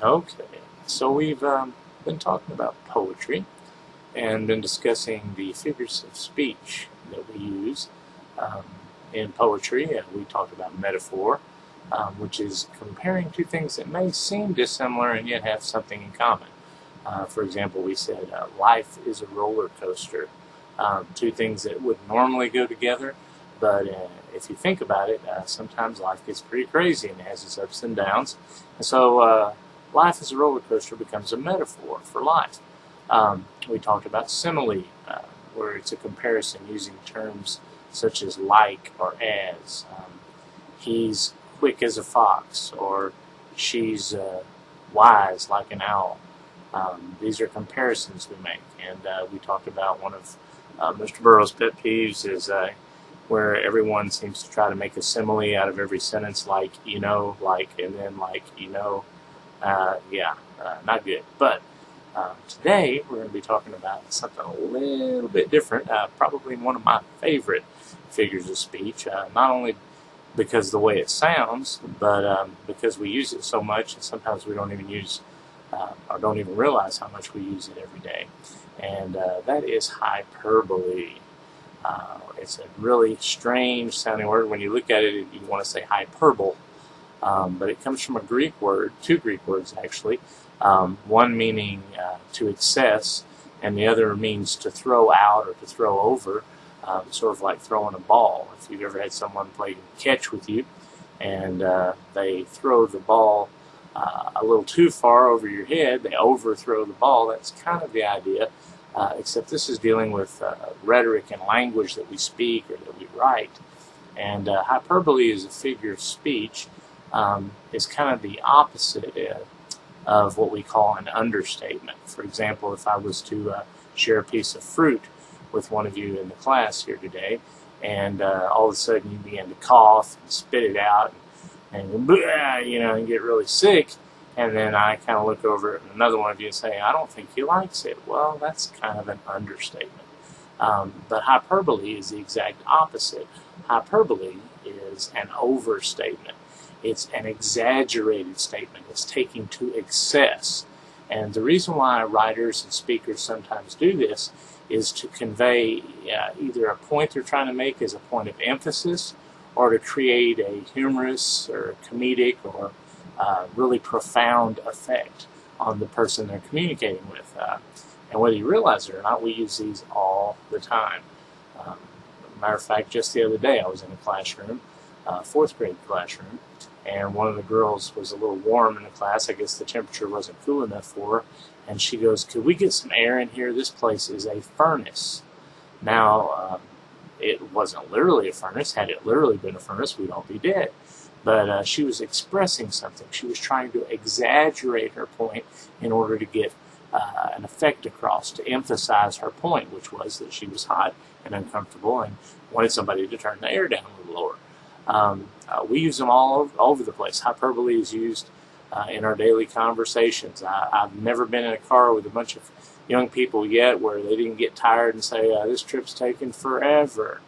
Okay, so we've been talking about poetry and been discussing the figures of speech that we use um, in poetry. We talked about metaphor, which is comparing two things that may seem dissimilar and yet have something in common. For example, we said life is a roller coaster. Two things that would normally go together, but if you think about it, sometimes life gets pretty crazy and has its ups and downs. And so life as a roller coaster becomes a metaphor for life. We talked about simile, where it's a comparison using terms such as like or as. He's quick as a fox, or she's wise like an owl. These are comparisons we make, and we talked about one of Mr. Burroughs' pet peeves is where everyone seems to try to make a simile out of every sentence, like, you know, like, and then like, you know, not good. But today we're going to be talking about something a little bit different, probably one of my favorite figures of speech, not only because of the way it sounds, but because we use it so much, and sometimes we don't even use or don't even realize how much we use it every day. And that is hyperbole. It's a really strange sounding word. When you look at it, you want to say hyperbole. But it comes from a Greek word, two Greek words actually. One meaning to excess, and the other means to throw out or to throw over, sort of like throwing a ball. If you've ever had someone play catch with you, and they throw the ball a little too far over your head, they overthrow the ball, that's kind of the idea, except this is dealing with rhetoric and language that we speak or that we write. And hyperbole is a figure of speech. Is kind of the opposite of what we call an understatement. For example, if I was to share a piece of fruit with one of you in the class here today, and all of a sudden you begin to cough and spit it out, and and get really sick, and then I kind of look over at another one of you and say, I don't think he likes it. Well, that's kind of an understatement. But hyperbole is the exact opposite. Hyperbole is an overstatement. It's an exaggerated statement. It's taking to excess. And the reason why writers and speakers sometimes do this is to convey either a point they're trying to make as a point of emphasis, or to create a humorous or comedic or really profound effect on the person they're communicating with. And whether you realize it or not, we use these all the time. Matter of fact, just the other day I was in a classroom, fourth grade classroom, and one of the girls was a little warm in the class. I guess the temperature wasn't cool enough for her. And she goes, could we get some air in here? This place is a furnace. Now, it wasn't literally a furnace. Had it literally been a furnace, we'd all be dead. But she was expressing something. She was trying to exaggerate her point in order to get an effect across, to emphasize her point, which was that she was hot and uncomfortable and wanted somebody to turn the air down a little lower. We use them all over the place. Hyperbole is used in our daily conversations. I've never been in a car with a bunch of young people yet where they didn't get tired and say, this trip's taken forever,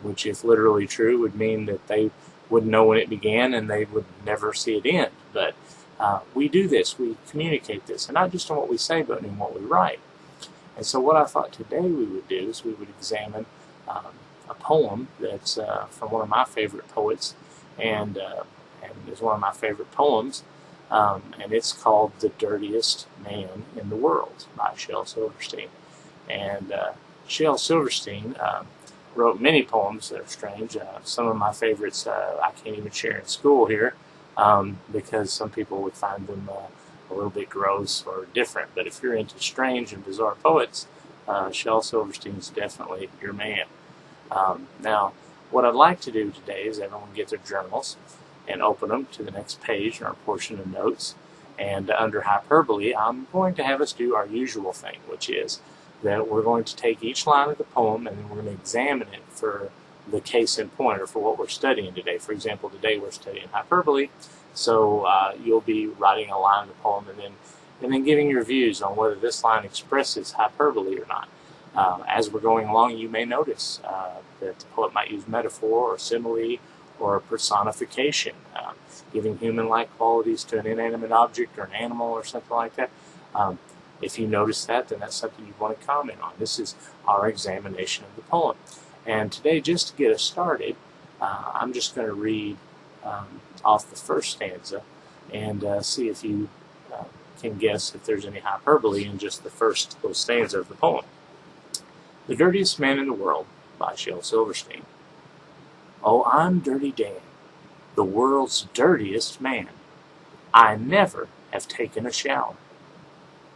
which, if literally true, would mean that they wouldn't know when it began and they would never see it end. But we do this. We communicate this, and not just in what we say, but in what we write. And so what I thought today we would do is we would examine a poem that's from one of my favorite poets, and is one of my favorite poems, and it's called The Dirtiest Man in the World by Shel Silverstein. And Shel Silverstein wrote many poems that are strange. Some of my favorites I can't even share in school here because some people would find them a little bit gross or different. But if you're into strange and bizarre poets, Shel Silverstein's definitely your man. Now, what I'd like to do today is everyone get their journals and open them to the next page in our portion of notes. And under hyperbole, I'm going to have us do our usual thing, which is that we're going to take each line of the poem and then we're going to examine it for the case in point, or for what we're studying today. For example, today we're studying hyperbole, so you'll be writing a line of the poem and then giving your views on whether this line expresses hyperbole or not. As we're going along, you may notice that the poet might use metaphor or simile or personification. giving human-like qualities to an inanimate object or an animal or something like that. If you notice that, then that's something you want to comment on. This is our examination of the poem. And today, just to get us started, I'm just going to read off the first stanza and see if you can guess if there's any hyperbole in just the first little stanza of the poem. The Dirtiest Man in the World by Shel Silverstein. Oh, I'm Dirty Dan, the world's dirtiest man. I never have taken a shower.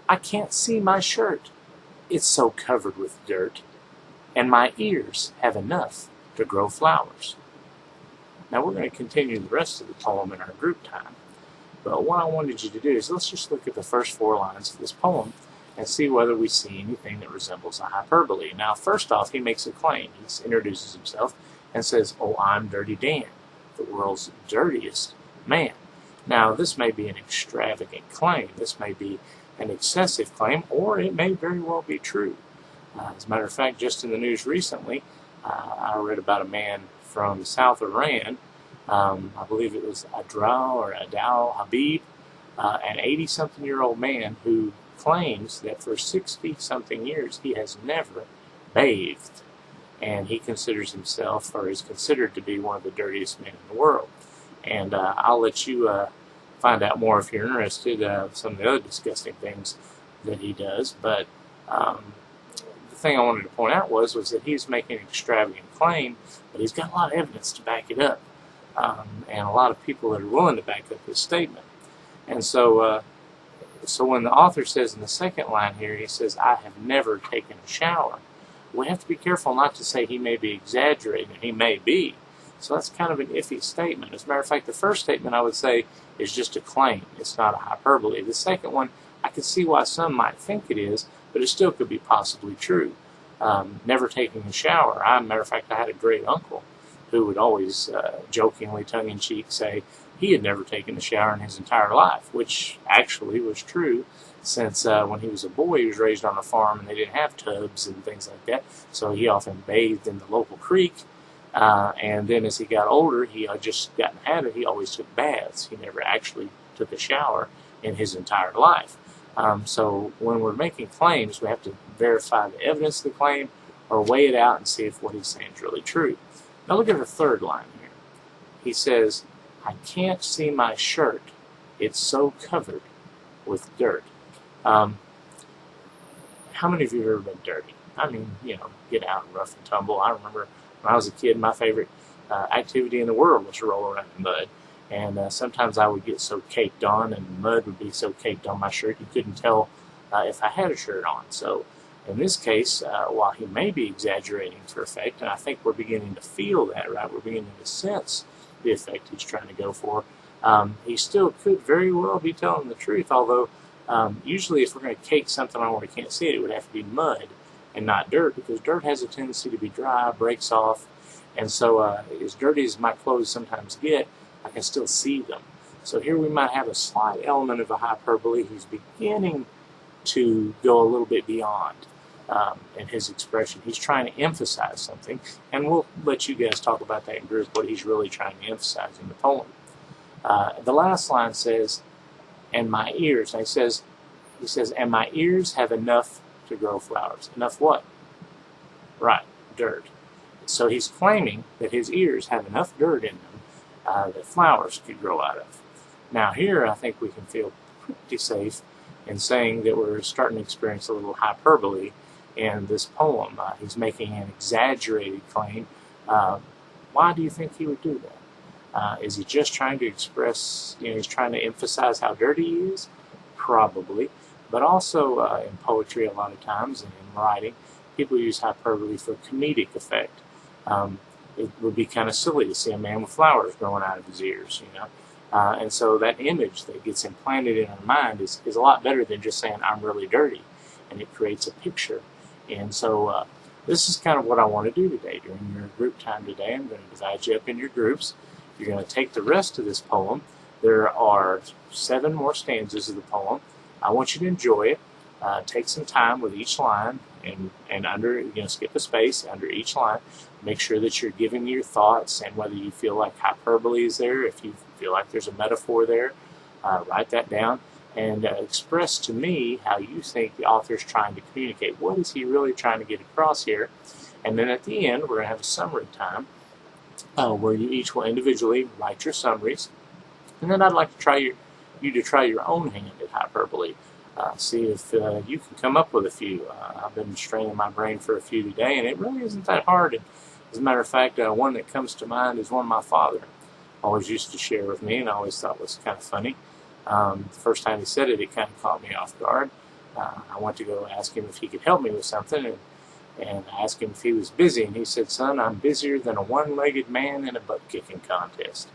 I can't see my shirt, it's so covered with dirt, and my ears have enough to grow flowers. Now we're going to continue the rest of the poem in our group time, but what I wanted you to do is let's just look at the first 4 lines of this poem and see whether we see anything that resembles a hyperbole. Now first off, he makes a claim. He introduces himself and says, oh, I'm Dirty Dan, the world's dirtiest man. Now this may be an extravagant claim. This may be an excessive claim, or it may very well be true. As a matter of fact, just in the news recently, I read about a man from south of Iran. I believe it was Adal Habib, an 80-something-year-old man who claims that for 60-something years he has never bathed. And he considers himself, or is considered to be, one of the dirtiest men in the world. And I'll let you find out more if you're interested of some of the other disgusting things that he does. But the thing I wanted to point out was that he's making an extravagant claim, but he's got a lot of evidence to back it up, and a lot of people that are willing to back up his statement. And so when the author says in the second line here, he says, I have never taken a shower, we have to be careful not to say he may be exaggerating. He may be. So that's kind of an iffy statement. As a matter of fact, the first statement I would say is just a claim. It's not a hyperbole. The second one, I can see why some might think it is, but it still could be possibly true. Never taking a shower. As a matter of fact, I had a great uncle who would always jokingly, tongue-in-cheek, say he had never taken a shower in his entire life, which actually was true, since when he was a boy, he was raised on a farm and they didn't have tubs and things like that, so he often bathed in the local creek. And then as he got older, he had just gotten out of it. He always took baths. He never actually took a shower in his entire life. So when we're making claims, we have to verify the evidence of the claim or weigh it out and see if what he's saying is really true. Now look at the third line here. He says, I can't see my shirt. It's so covered with dirt. How many of you have ever been dirty? I mean, get out and rough and tumble. I remember when I was a kid, my favorite activity in the world was to roll around in mud. And sometimes I would get so caked on, and the mud would be so caked on my shirt, you couldn't tell if I had a shirt on. So in this case, while he may be exaggerating for effect, and I think we're beginning to feel that, right? We're beginning to sense the effect he's trying to go for. He still could very well be telling the truth, although usually if we're going to cake something on where we can't see it, it would have to be mud and not dirt, because dirt has a tendency to be dry, breaks off, and so as dirty as my clothes sometimes get, I can still see them. So here we might have a slight element of a hyperbole. He's beginning to go a little bit beyond in his expression. He's trying to emphasize something, and we'll let you guys talk about that in group, what he's really trying to emphasize in the poem. The last line says, and my ears, and he says, and my ears have enough to grow flowers. Enough what? Right, dirt. So he's claiming that his ears have enough dirt in them that flowers could grow out of. Now here I think we can feel pretty safe in saying that we're starting to experience a little hyperbole in this poem. He's making an exaggerated claim. Why do you think he would do that? Is he just trying to express, he's trying to emphasize how dirty he is? Probably. But also in poetry a lot of times, and in writing, people use hyperbole for comedic effect. It would be kind of silly to see a man with flowers growing out of his ears, and so that image that gets implanted in our mind is a lot better than just saying, I'm really dirty, and it creates a picture. And so this is kind of what I want to do today during your group time today. I'm going to divide you up in your groups. You're going to take the rest of this poem. There are 7 more stanzas of the poem. I want you to enjoy it. Take some time with each line, and under, skip a space under each line. Make sure that you're giving your thoughts and whether you feel like hyperbole is there, if you feel like there's a metaphor there, write that down and express to me how you think the author's trying to communicate. What is he really trying to get across here? And then at the end, we're going to have a summary time where you each will individually write your summaries. And then I'd like to try you to try your own hand at hyperbole. See if you can come up with a few. I've been straining my brain for a few today, and it really isn't that hard. And as a matter of fact, one that comes to mind is one my father always used to share with me, and I always thought was kind of funny. The first time he said it, it kind of caught me off guard. I went to go ask him if he could help me with something, and I asked him if he was busy, and he said, "Son, I'm busier than a one-legged man in a butt-kicking contest."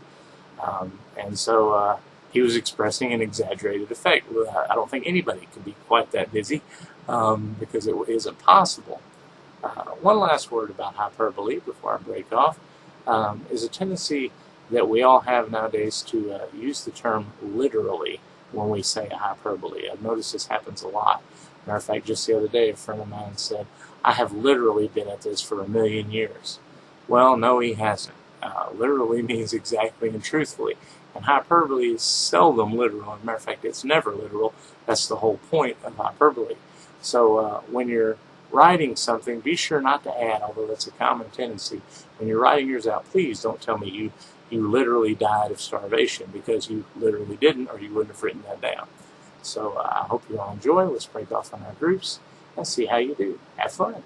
And so he was expressing an exaggerated effect. I don't think anybody can be quite that busy because it isn't possible. One last word about hyperbole before I break off is a tendency that we all have nowadays to use the term literally when we say a hyperbole. I've noticed this happens a lot. Matter of fact, just the other day, a friend of mine said, "I have literally been at this for 1,000,000 years." Well, no, he hasn't. Literally means exactly and truthfully. And hyperbole is seldom literal. As a matter of fact, it's never literal. That's the whole point of hyperbole. So when you're writing something, be sure not to add, although that's a common tendency. When you're writing yours out, please don't tell me you literally died of starvation, because you literally didn't, or you wouldn't have written that down. So I hope you all enjoy. Let's break off on our groups and see how you do. Have fun.